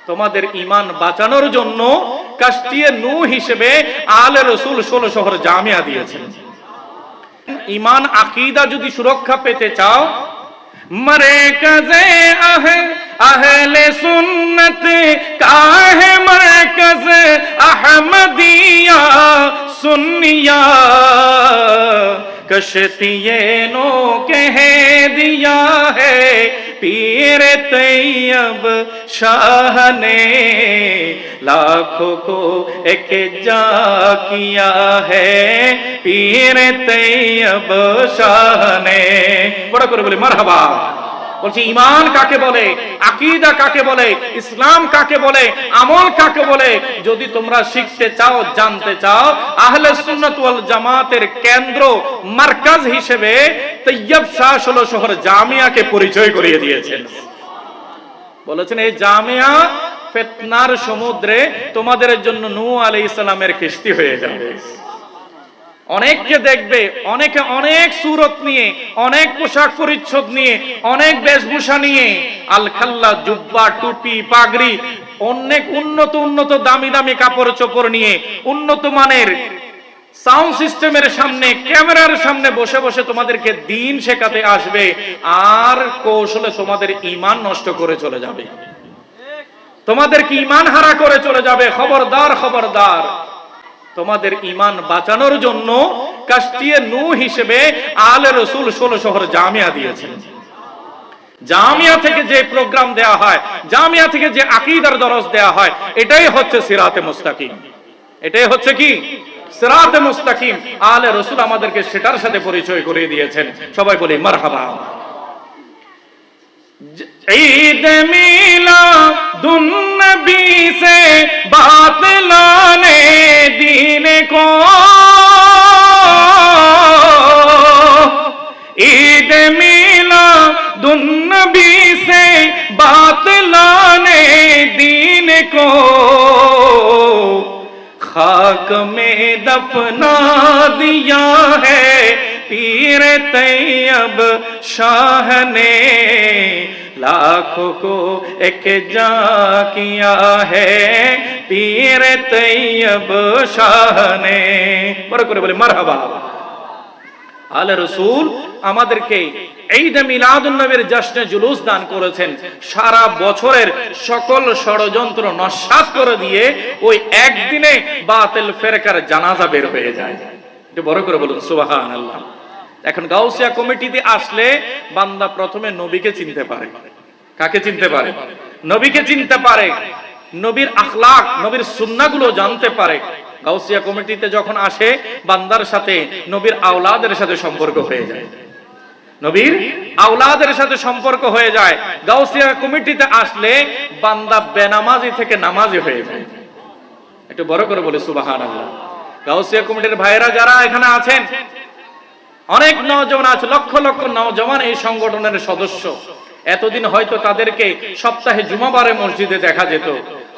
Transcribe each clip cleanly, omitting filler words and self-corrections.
তোমাদের ঈমান বাঁচানোর জন্য কাশটিয়ে নূহ হিসেবে আলে রাসূল 16 শহর জামিয়া দিয়েছেন। ঈমান আকীদা যদি সুরক্ষা পেতে চাও, মরকজে আহলে সুন্নত কাহে মরকজ আহমদিয়া সুন্নিয়া कश्तिये नो कह दिया है पीर तैयब शाह ने लाखों को एक जा किया है पीर तैयब शाह ने। बड़ा করে বলি মারহাবা। বলছি ঈমান কাকে বলে, আকীদা কাকে বলে, ইসলাম কাকে বলে, আমল কাকে বলে, যদি তোমরা শিখতে চাও, জানতে চাও, আহলে সুন্নাত ওয়াল জামাতের কেন্দ্র মারকাজ হিসেবে তৈয়ব শাহ 16 শহর জামিয়াকে পরিচয় করিয়ে দিয়েছেন। বলেছেন এই জামিয়া ফিতনার সমুদ্রে তোমাদের জন্য নূহ আলাইহিস সালামের কিস্তি হয়ে যাবে। অনেককে দেখবে, অনেকে অনেক সুরত নিয়ে, অনেক পোশাক পরিচ্ছদ নিয়ে, অনেক বেশভূষা নিয়ে, আলখাল্লা, জুব্বা, টুপি, পাগড়ি, অনেক উন্নত দামি দামি কাপড় চোপড় নিয়ে, উন্নত মানের সাউন্ড সিস্টেমের সামনে, ক্যামেরার সামনে বসে বসে তোমাদেরকে দ্বীন শেখাতে আসবে, আর কৌশলে তোমাদের ঈমান নষ্ট করে চলে যাবে, তোমাদেরকে ঈমান হারা করে চলে যাবে। খবরদার, খবরদার। তোমাদের ঈমান বাঁচানোর জন্য কাশটিয়ে নূহ হিসেবে আলে রাসূল 16 শহর জামিয়া দিয়েছেন। জামিয়া থেকে যে প্রোগ্রাম দেয়া হয়, জামিয়া থেকে যে আকীদার দরস দেয়া হয়, এটাই হচ্ছে সিরাতে মুস্তাকিম। এটাই হচ্ছে কি? সিরাতে মুস্তাকিম। আলে রাসূল আমাদেরকে সেটার সাথে পরিচয় করিয়ে দিয়েছেন। সবাই বলি মারহাবা। ईद मिलादुन नबी से बात लाने दीन को, ईद मिलादुन नबी से बात लाने दीन को खाक में दफना दिया है पीर तैयब शाह ने लाखों को एक जा किया है पीर तैयब शाह ने। বড় করে বলে মারহাবা। আলে রাসূল আমাদেরকে ঈদ মিলাদুন নবীর জশ্নে জুলুস দান করেছেন, সারা বছরের সকল ষড়যন্ত্র নস্যাৎ করে দিয়ে ওই একদিনে বাতিল ফিরকার জানাজা বের হয়ে যায়। এটা বড় করে বলুন সুবহানাল্লাহ। এখন গাউসিয়া কমিটিতে আসলে বান্দা প্রথমে নবীকে চিনতে পারে। কাকে চিনতে পারে? নবীকে চিনতে পারে, নবীর আখলাক, নবীর সুন্নাহগুলো জানতে পারে। গাউসিয়া কমিটিতে যখন আসে বান্দার সাথে নবীর আওলাদের সাথে সম্পর্ক হয়ে যায়, নবীর আওলাদের সাথে সম্পর্ক হয়ে যায়। গাউসিয়া কমিটিতে আসলে বান্দা বেনামাজি থেকে নামাজি হয়ে যায়। একটু বড় করে বলে সুবহানাল্লাহ। গাউসিয়া কমিটির ভাইরা যারা এখানে আছেন, অনেক নওজওয়ান আছে, লক্ষ লক্ষ নওজওয়ান এই সংগঠনের সদস্য। এতদিন হয়তো তাদেরকে সপ্তাহে জুমাবারে মসজিদে দেখা যেত,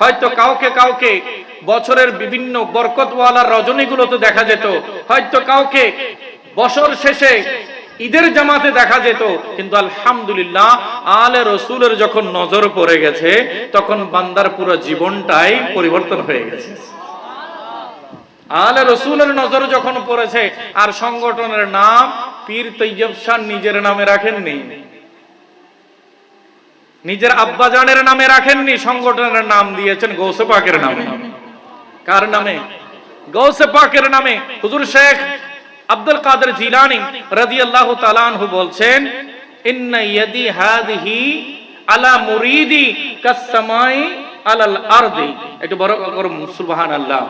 হয়তো কাউকে কাউকে বছরের বিভিন্ন বরকতওয়ালা রজনীগুলোতে দেখা যেত, হয়তো কাউকে বছর শেষে ঈদের জামাতে দেখা যেত। কিন্তু আলহামদুলিল্লাহ আলে রাসূলের যখন নজর পড়ে গেছে, তখন বান্দার পুরো জীবনটাই পরিবর্তন হয়ে গেছে। আলে রাসূলের নজর যখন পড়েছে, আর সংগঠনের নাম পীর তৈয়ব শাহ নিজের নামে রাখেননি, নিজের আব্বাজানের নামে রাখেননি, সংগঠনের নাম দিয়েছেন গৌসে পাকের নামে। কার নামে? গৌসে পাকের নামে। হুজুর শেখ আব্দুল কাদের জিলানী রাদিয়াল্লাহু তাআলা আনহু বলছেন, ইন্না ইয়াদি হাযিহি আলা মুরিদি কাসসামাই আলাল আরদি। একটু বড় করে সুবহানাল্লাহ।